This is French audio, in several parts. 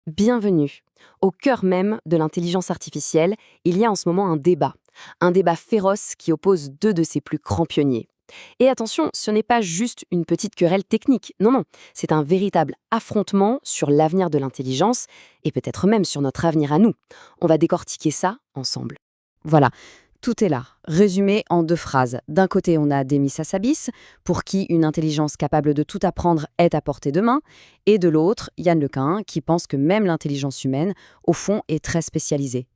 Bienvenue. Au cœur même de l'intelligence artificielle, il y a en ce moment un débat féroce qui oppose deux de ses plus grands pionniers. Et attention, ce n'est pas juste une petite querelle technique, non, non, c'est un véritable affrontement sur l'avenir de l'intelligence et peut-être même sur notre avenir à nous. On va décortiquer ça ensemble. Voilà, tout est là, résumé en 2 phrases. D'un côté, on a Demis Hassabis, pour qui une intelligence capable de tout apprendre est à portée de main, et de l'autre, Yann LeCun, qui pense que même l'intelligence humaine, au fond, est très spécialisée.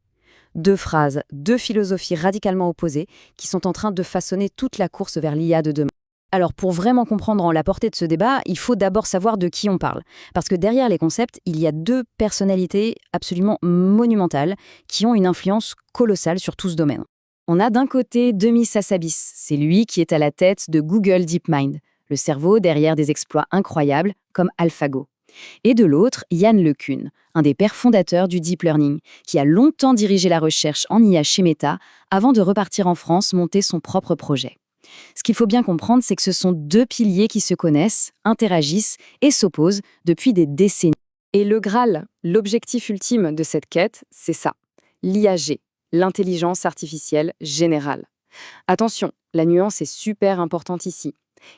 2 phrases, 2 philosophies radicalement opposées, qui sont en train de façonner toute la course vers l'IA de demain. Alors, pour vraiment comprendre la portée de ce débat, il faut d'abord savoir de qui on parle. Parce que derrière les concepts, il y a 2 personnalités absolument monumentales qui ont une influence colossale sur tout ce domaine. On a d'un côté Demis Hassabis, c'est lui qui est à la tête de Google DeepMind, le cerveau derrière des exploits incroyables comme AlphaGo. Et de l'autre, Yann LeCun, un des pères fondateurs du deep learning, qui a longtemps dirigé la recherche en IA chez Meta avant de repartir en France monter son propre projet. Ce qu'il faut bien comprendre, c'est que ce sont 2 piliers qui se connaissent, interagissent et s'opposent depuis des décennies. Et le Graal, l'objectif ultime de cette quête, c'est ça, l'IAG, l'intelligence artificielle générale. Attention, la nuance est super importante ici.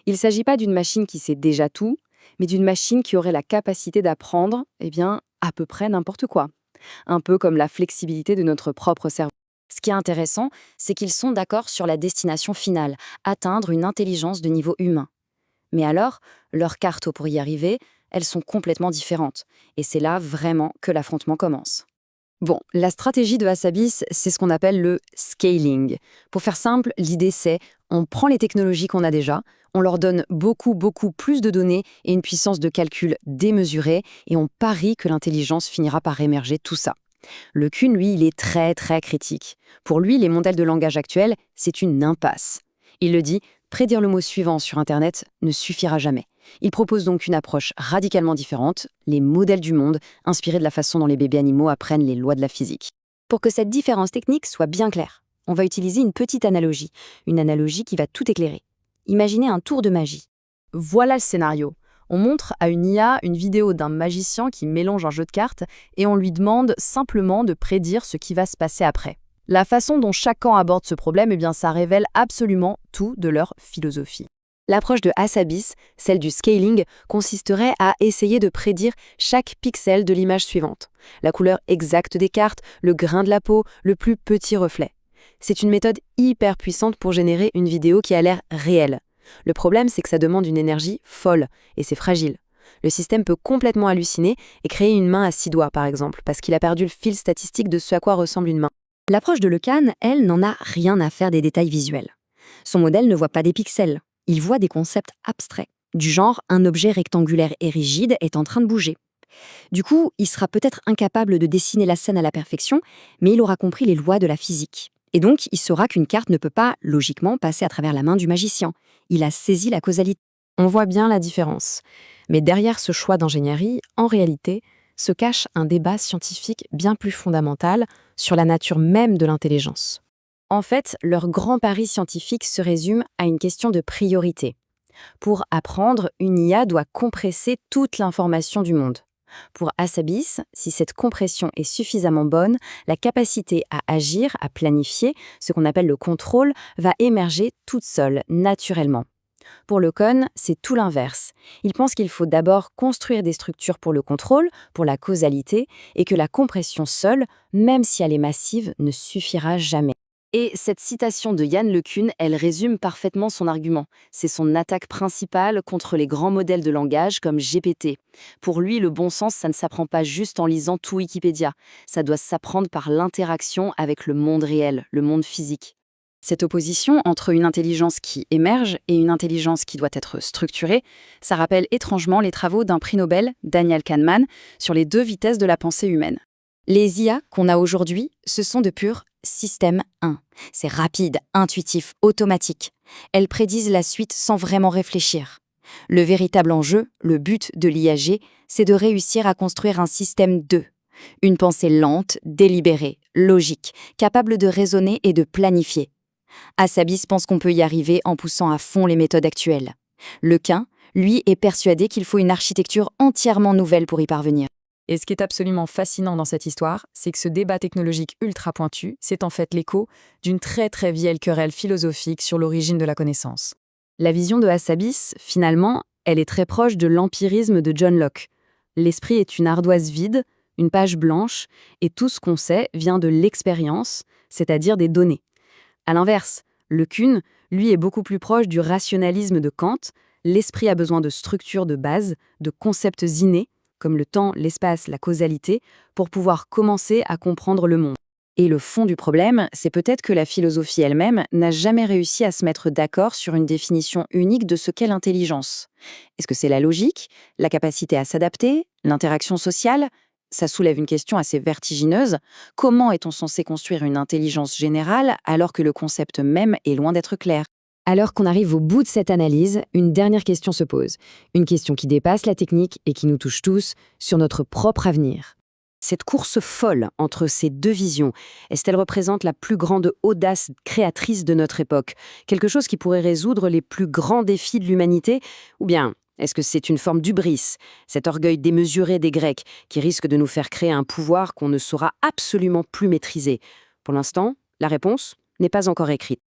Il ne s'agit pas d'une machine qui sait déjà tout, mais d'une machine qui aurait la capacité d'apprendre, à peu près n'importe quoi. Un peu comme la flexibilité de notre propre cerveau. Ce qui est intéressant, c'est qu'ils sont d'accord sur la destination finale, atteindre une intelligence de niveau humain. Mais alors, leurs cartes pour y arriver, elles sont complètement différentes. Et c'est là vraiment que l'affrontement commence. Bon, la stratégie de Hassabis, c'est ce qu'on appelle le scaling. Pour faire simple, l'idée c'est on prend les technologies qu'on a déjà, on leur donne beaucoup plus de données et une puissance de calcul démesurée, et on parie que l'intelligence finira par émerger tout ça. LeCun, lui, il est très critique. Pour lui, les modèles de langage actuels, c'est une impasse. Il le dit, prédire le mot suivant sur Internet ne suffira jamais. Il propose donc une approche radicalement différente, les modèles du monde, inspirés de la façon dont les bébés animaux apprennent les lois de la physique. Pour que cette différence technique soit bien claire, on va utiliser une analogie qui va tout éclairer. Imaginez un tour de magie. Voilà le scénario. On montre à une IA une vidéo d'un magicien qui mélange un jeu de cartes et on lui demande simplement de prédire ce qui va se passer après. La façon dont chacun aborde ce problème, ça révèle absolument tout de leur philosophie. L'approche de Hassabis, celle du scaling, consisterait à essayer de prédire chaque pixel de l'image suivante. La couleur exacte des cartes, le grain de la peau, le plus petit reflet. C'est une méthode hyper puissante pour générer une vidéo qui a l'air réelle. Le problème, c'est que ça demande une énergie folle, et c'est fragile. Le système peut complètement halluciner et créer une main à 6 doigts, par exemple, parce qu'il a perdu le fil statistique de ce à quoi ressemble une main. L'approche de LeCun, elle, n'en a rien à faire des détails visuels. Son modèle ne voit pas des pixels. Il voit des concepts abstraits, du genre un objet rectangulaire et rigide est en train de bouger. Du coup, il sera peut-être incapable de dessiner la scène à la perfection, mais il aura compris les lois de la physique. Et donc, il saura qu'une carte ne peut pas, logiquement, passer à travers la main du magicien. Il a saisi la causalité. On voit bien la différence. Mais derrière ce choix d'ingénierie, en réalité, se cache un débat scientifique bien plus fondamental sur la nature même de l'intelligence. En fait, leur grand pari scientifique se résume à une question de priorité. Pour apprendre, une IA doit compresser toute l'information du monde. Pour Hassabis, si cette compression est suffisamment bonne, la capacité à agir, à planifier, ce qu'on appelle le contrôle, va émerger toute seule, naturellement. Pour LeCun, c'est tout l'inverse. Il pense qu'il faut d'abord construire des structures pour le contrôle, pour la causalité, et que la compression seule, même si elle est massive, ne suffira jamais. Et cette citation de Yann LeCun, elle résume parfaitement son argument. C'est son attaque principale contre les grands modèles de langage comme GPT. Pour lui, le bon sens, ça ne s'apprend pas juste en lisant tout Wikipédia. Ça doit s'apprendre par l'interaction avec le monde réel, le monde physique. Cette opposition entre une intelligence qui émerge et une intelligence qui doit être structurée, ça rappelle étrangement les travaux d'un prix Nobel, Daniel Kahneman, sur les 2 vitesses de la pensée humaine. Les IA qu'on a aujourd'hui, ce sont de purs système 1. C'est rapide, intuitif, automatique. Elles prédisent la suite sans vraiment réfléchir. Le véritable enjeu, le but de l'IAG, c'est de réussir à construire un système 2. Une pensée lente, délibérée, logique, capable de raisonner et de planifier. Hassabis pense qu'on peut y arriver en poussant à fond les méthodes actuelles. LeCun, lui, est persuadé qu'il faut une architecture entièrement nouvelle pour y parvenir. Et ce qui est absolument fascinant dans cette histoire, c'est que ce débat technologique ultra pointu, c'est en fait l'écho d'une très très vieille querelle philosophique sur l'origine de la connaissance. La vision de Hassabis, finalement, elle est très proche de l'empirisme de John Locke. L'esprit est une ardoise vide, une page blanche, et tout ce qu'on sait vient de l'expérience, c'est-à-dire des données. À l'inverse, le Kuhn, lui, est beaucoup plus proche du rationalisme de Kant. L'esprit a besoin de structures de base, de concepts innés, comme le temps, l'espace, la causalité, pour pouvoir commencer à comprendre le monde. Et le fond du problème, c'est peut-être que la philosophie elle-même n'a jamais réussi à se mettre d'accord sur une définition unique de ce qu'est l'intelligence. Est-ce que c'est la logique, la capacité à s'adapter, l'interaction sociale? Ça soulève une question assez vertigineuse. Comment est-on censé construire une intelligence générale alors que le concept même est loin d'être clair? Alors qu'on arrive au bout de cette analyse, une dernière question se pose. Une question qui dépasse la technique et qui nous touche tous sur notre propre avenir. Cette course folle entre ces deux visions, est-ce qu'elle représente la plus grande audace créatrice de notre époque? Quelque chose qui pourrait résoudre les plus grands défis de l'humanité? Ou bien, est-ce que c'est une forme d'hubris, cet orgueil démesuré des Grecs, qui risque de nous faire créer un pouvoir qu'on ne saura absolument plus maîtriser? Pour l'instant, la réponse n'est pas encore écrite.